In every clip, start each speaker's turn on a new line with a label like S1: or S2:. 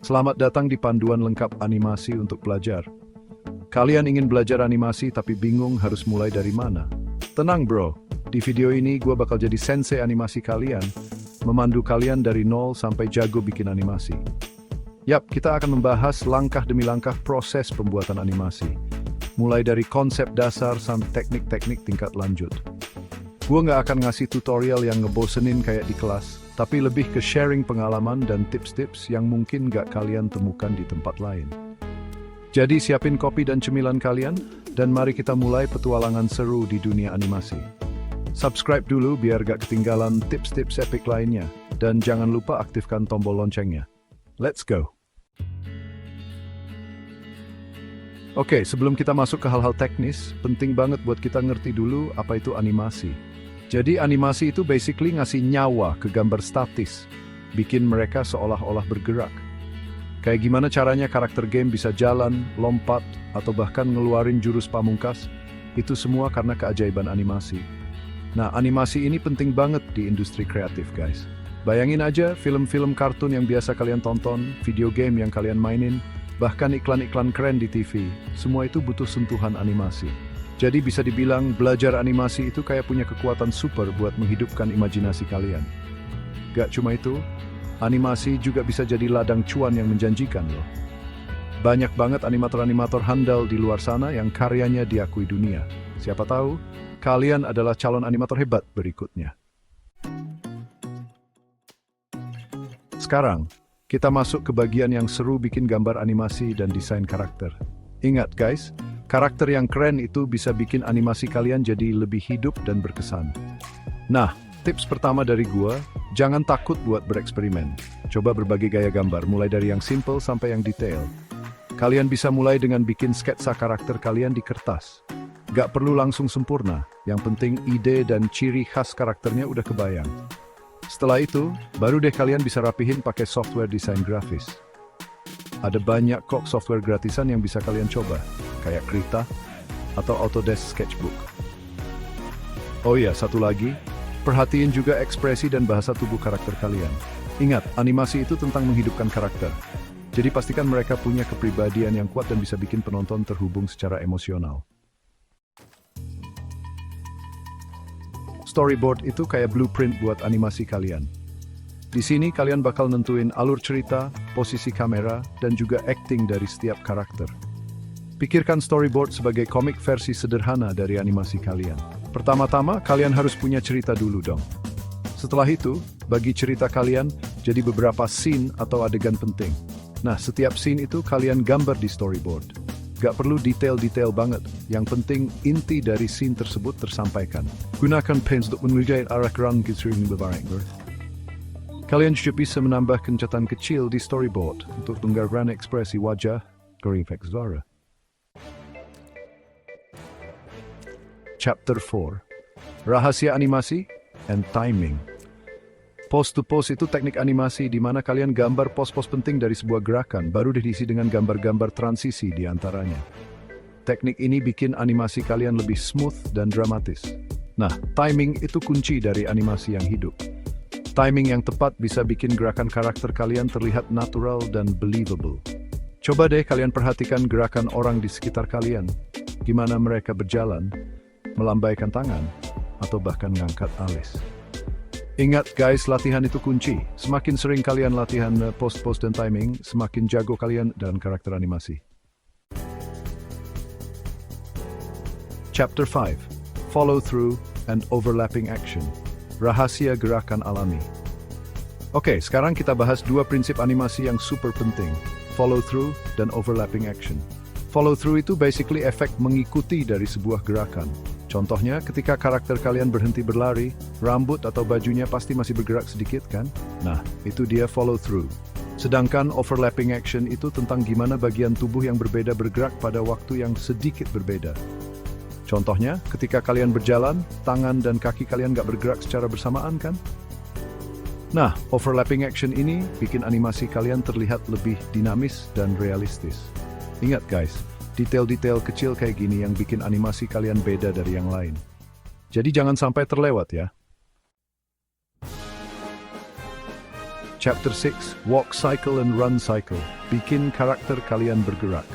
S1: Selamat datang di panduan lengkap animasi untuk belajar. Kalian ingin belajar animasi tapi bingung harus mulai dari mana? Tenang bro, di video ini gue bakal jadi sensei animasi kalian, memandu kalian dari nol sampai jago bikin animasi. Yap, kita akan membahas langkah demi langkah proses pembuatan animasi, mulai dari konsep dasar sampai teknik-teknik tingkat lanjut. Gue nggak akan ngasih tutorial yang ngebosenin kayak di kelas, tapi lebih ke sharing pengalaman dan tips-tips yang mungkin nggak kalian temukan di tempat lain. Jadi siapin kopi dan cemilan kalian, dan mari kita mulai petualangan seru di dunia animasi. Subscribe dulu biar gak ketinggalan tips-tips epic lainnya, dan jangan lupa aktifkan tombol loncengnya. Let's go! Oke, sebelum kita masuk ke hal-hal teknis, penting banget buat kita ngerti dulu apa itu animasi. Jadi animasi itu basically ngasih nyawa ke gambar statis, bikin mereka seolah-olah bergerak. Kayak gimana caranya karakter game bisa jalan, lompat, atau bahkan ngeluarin jurus pamungkas, itu semua karena keajaiban animasi. Nah, animasi ini penting banget di industri kreatif, guys. Bayangin aja film-film kartun yang biasa kalian tonton, video game yang kalian mainin, bahkan iklan-iklan keren di TV, semua itu butuh sentuhan animasi. Jadi bisa dibilang belajar animasi itu kayak punya kekuatan super buat menghidupkan imajinasi kalian. Gak cuma itu, animasi juga bisa jadi ladang cuan yang menjanjikan loh. Banyak banget animator-animator handal di luar sana yang karyanya diakui dunia. Siapa tahu, kalian adalah calon animator hebat berikutnya. Sekarang, kita masuk ke bagian yang seru bikin gambar animasi dan desain karakter. Ingat guys, karakter yang keren itu bisa bikin animasi kalian jadi lebih hidup dan berkesan. Nah, tips pertama dari gua, jangan takut buat bereksperimen. Coba berbagai gaya gambar, mulai dari yang simple sampai yang detail. Kalian bisa mulai dengan bikin sketsa karakter kalian di kertas. Gak perlu langsung sempurna, yang penting ide dan ciri khas karakternya udah kebayang. Setelah itu, baru deh kalian bisa rapihin pakai software desain grafis. Ada banyak kok software gratisan yang bisa kalian coba, kayak Krita atau Autodesk Sketchbook. Oh iya, satu lagi, perhatiin juga ekspresi dan bahasa tubuh karakter kalian. Ingat, animasi itu tentang menghidupkan karakter. Jadi pastikan mereka punya kepribadian yang kuat dan bisa bikin penonton terhubung secara emosional. Storyboard itu kayak blueprint buat animasi kalian. Di sini kalian bakal nentuin alur cerita, posisi kamera, dan juga acting dari setiap karakter. Pikirkan storyboard sebagai komik versi sederhana dari animasi kalian. Pertama-tama, kalian harus punya cerita dulu dong. Setelah itu, bagi cerita kalian jadi beberapa scene atau adegan penting. Nah, setiap scene itu kalian gambar di storyboard. Gak perlu detail-detail banget, yang penting inti dari scene tersebut tersampaikan. Gunakan pens untuk mengerjakan arah kerang kisruing bebarangber. Kalian juga bisa menambah catatan kecil di storyboard untuk menggambarkan ekspresi wajah, efek suara. Chapter 4. Rahasia animasi and timing. Pose-to-pose itu teknik animasi di mana kalian gambar pos-pos penting dari sebuah gerakan, baru diisi dengan gambar-gambar transisi di antaranya. Teknik ini bikin animasi kalian lebih smooth dan dramatis. Nah, timing itu kunci dari animasi yang hidup. Timing yang tepat bisa bikin gerakan karakter kalian terlihat natural dan believable. Coba deh kalian perhatikan gerakan orang di sekitar kalian. Gimana mereka berjalan, melambaikan tangan, atau bahkan ngangkat alis. Ingat guys, latihan itu kunci. Semakin sering kalian latihan pose-pose dan timing, semakin jago kalian dalam karakter animasi. Chapter 5. Follow through and overlapping action. Rahasia gerakan alami. Oke, sekarang kita bahas dua prinsip animasi yang super penting, follow through dan overlapping action. Follow through itu basically efek mengikuti dari sebuah gerakan. Contohnya, ketika karakter kalian berhenti berlari, rambut atau bajunya pasti masih bergerak sedikit kan? Nah, itu dia follow through. Sedangkan overlapping action itu tentang gimana bagian tubuh yang berbeda bergerak pada waktu yang sedikit berbeda. Contohnya, ketika kalian berjalan, tangan dan kaki kalian gak bergerak secara bersamaan kan? Nah, overlapping action ini bikin animasi kalian terlihat lebih dinamis dan realistis. Ingat guys, detail-detail kecil kayak gini yang bikin animasi kalian beda dari yang lain. Jadi jangan sampai terlewat ya. Chapter 6, Walk Cycle and Run Cycle. Bikin karakter kalian bergerak.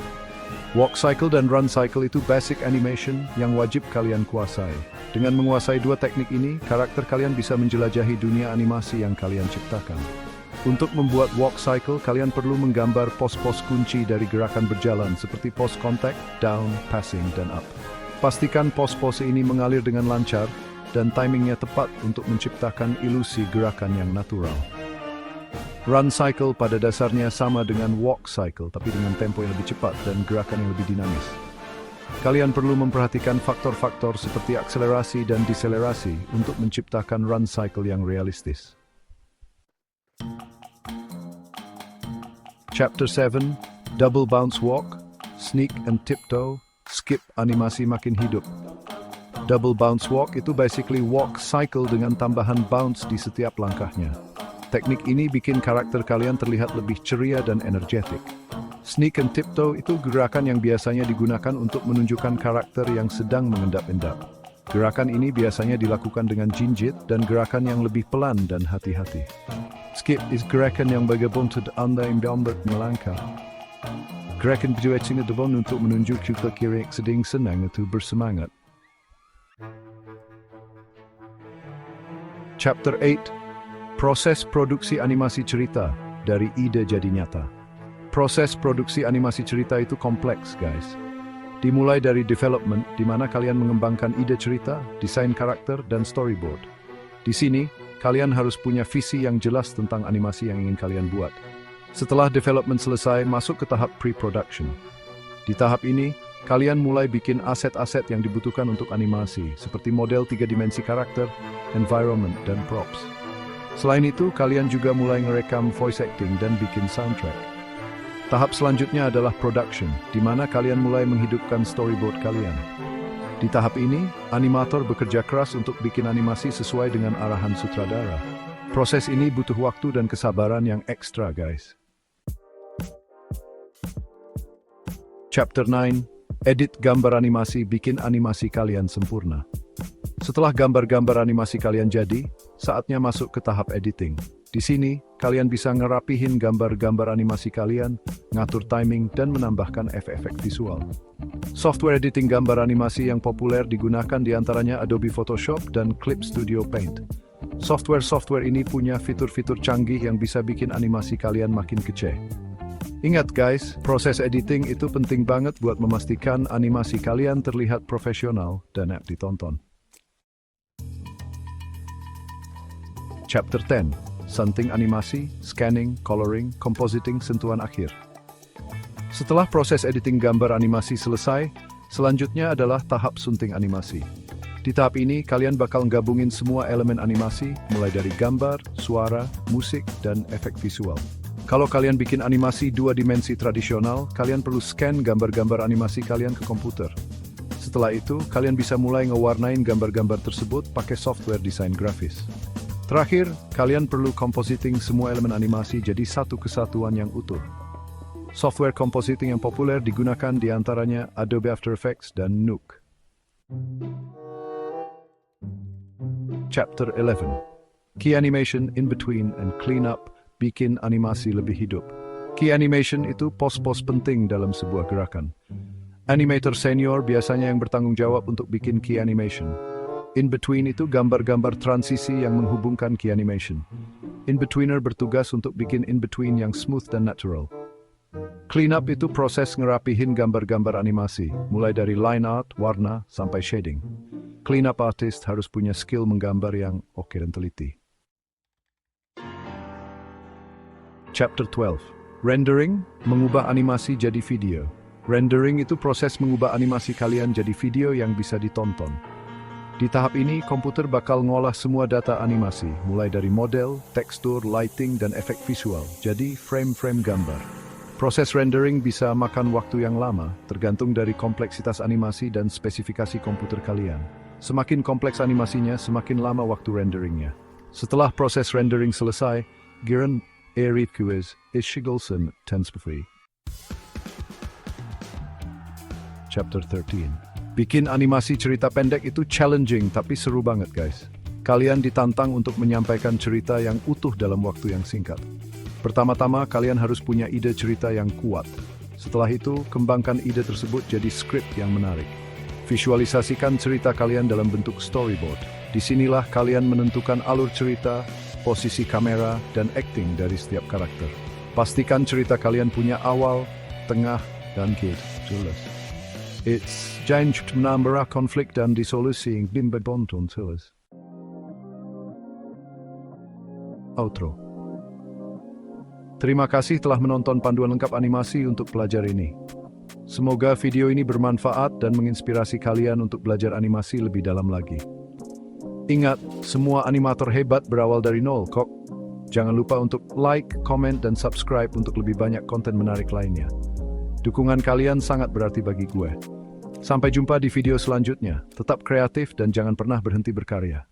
S1: Walk cycle dan run cycle itu basic animation yang wajib kalian kuasai. Dengan menguasai dua teknik ini, karakter kalian bisa menjelajahi dunia animasi yang kalian ciptakan. Untuk membuat walk cycle, kalian perlu menggambar pos-pos kunci dari gerakan berjalan seperti pos contact, down, passing, dan up. Pastikan pos-pos ini mengalir dengan lancar dan timingnya tepat untuk menciptakan ilusi gerakan yang natural. Run cycle pada dasarnya sama dengan walk cycle, tapi dengan tempo yang lebih cepat dan gerakan yang lebih dinamis. Kalian perlu memperhatikan faktor-faktor seperti akselerasi dan deselerasi untuk menciptakan run cycle yang realistis. Chapter 7, Double Bounce Walk, Sneak and Tiptoe, Skip animasi makin hidup. Double Bounce Walk itu basically walk cycle dengan tambahan bounce di setiap langkahnya. Teknik ini bikin karakter kalian terlihat lebih ceria dan energetik. Sneak and tiptoe itu gerakan yang biasanya digunakan untuk menunjukkan karakter yang sedang mengendap-endap. Gerakan ini biasanya dilakukan dengan jinjit dan gerakan yang lebih pelan dan hati-hati. Skip is gerakan yang bergabung anda yang melangkah. Gerakan kedua ini dibangun untuk menunjuk kita kira sedang senang atau bersemangat. Chapter 8, Proses produksi animasi cerita dari ide jadi nyata. Proses produksi animasi cerita itu kompleks, guys. Dimulai dari development, di mana kalian mengembangkan ide cerita, desain karakter, dan storyboard. Di sini, kalian harus punya visi yang jelas tentang animasi yang ingin kalian buat. Setelah development selesai, masuk ke tahap pre-production. Di tahap ini, kalian mulai bikin aset-aset yang dibutuhkan untuk animasi, seperti model 3 dimensi karakter, environment, dan props. Selain itu, kalian juga mulai ngerekam voice acting dan bikin soundtrack. Tahap selanjutnya adalah production, di mana kalian mulai menghidupkan storyboard kalian. Di tahap ini, animator bekerja keras untuk bikin animasi sesuai dengan arahan sutradara. Proses ini butuh waktu dan kesabaran yang ekstra, guys. Chapter 9, Edit gambar animasi bikin animasi kalian sempurna. Setelah gambar-gambar animasi kalian jadi, saatnya masuk ke tahap editing. Di sini, kalian bisa ngerapihin gambar-gambar animasi kalian, ngatur timing, dan menambahkan efek-efek visual. Software editing gambar animasi yang populer digunakan diantaranya Adobe Photoshop dan Clip Studio Paint. Software-software ini punya fitur-fitur canggih yang bisa bikin animasi kalian makin kece. Ingat guys, proses editing itu penting banget buat memastikan animasi kalian terlihat profesional dan enak ditonton. Chapter 10, Sunting animasi, scanning, coloring, compositing, sentuhan akhir. Setelah proses editing gambar animasi selesai, selanjutnya adalah tahap sunting animasi. Di tahap ini, kalian bakal gabungin semua elemen animasi, mulai dari gambar, suara, musik, dan efek visual. Kalau kalian bikin animasi 2 dimensi tradisional, kalian perlu scan gambar-gambar animasi kalian ke komputer. Setelah itu, kalian bisa mulai ngewarnain gambar-gambar tersebut pakai software desain grafis. Terakhir, kalian perlu compositing semua elemen animasi jadi satu kesatuan yang utuh. Software compositing yang populer digunakan diantaranya Adobe After Effects dan Nuke. Chapter 11, Key Animation, In Between, and Cleanup bikin animasi lebih hidup. Key animation itu pos-pos penting dalam sebuah gerakan. Animator senior biasanya yang bertanggung jawab untuk bikin key animation. In between itu gambar-gambar transisi yang menghubungkan key animation. In-betweener bertugas untuk bikin in-between yang smooth dan natural. Cleanup itu proses ngerapihin gambar-gambar animasi, mulai dari line art, warna, sampai shading. Cleanup artist harus punya skill menggambar yang oke dan teliti. Chapter 12, Rendering, mengubah animasi jadi video. Rendering itu proses mengubah animasi kalian jadi video yang bisa ditonton. Di tahap ini, komputer bakal ngolah semua data animasi, mulai dari model, tekstur, lighting, dan efek visual, jadi frame-frame gambar. Proses rendering bisa makan waktu yang lama, tergantung dari kompleksitas animasi dan spesifikasi komputer kalian. Semakin kompleks animasinya, semakin lama waktu renderingnya. Setelah proses rendering selesai, Giran Erit Quiz is Shigelson Tensperfree. Chapter 13. Bikin animasi cerita pendek itu challenging tapi seru banget guys. Kalian ditantang untuk menyampaikan cerita yang utuh dalam waktu yang singkat. Pertama-tama, kalian harus punya ide cerita yang kuat. Setelah itu, kembangkan ide tersebut jadi skrip yang menarik. Visualisasikan cerita kalian dalam bentuk storyboard. Disinilah kalian menentukan alur cerita, posisi kamera, dan acting dari setiap karakter. Pastikan cerita kalian punya awal, tengah, dan akhir. Jelas. It's jangan menambah konflik dan disolusi yang bimbang jelas. Outro. Terima kasih telah menonton panduan lengkap animasi untuk pelajar ini. Semoga video ini bermanfaat dan menginspirasi kalian untuk belajar animasi lebih dalam lagi. Ingat, semua animator hebat berawal dari nol kok. Jangan lupa untuk like, comment, dan subscribe untuk lebih banyak konten menarik lainnya. Dukungan kalian sangat berarti bagi gue. Sampai jumpa di video selanjutnya. Tetap kreatif dan jangan pernah berhenti berkarya.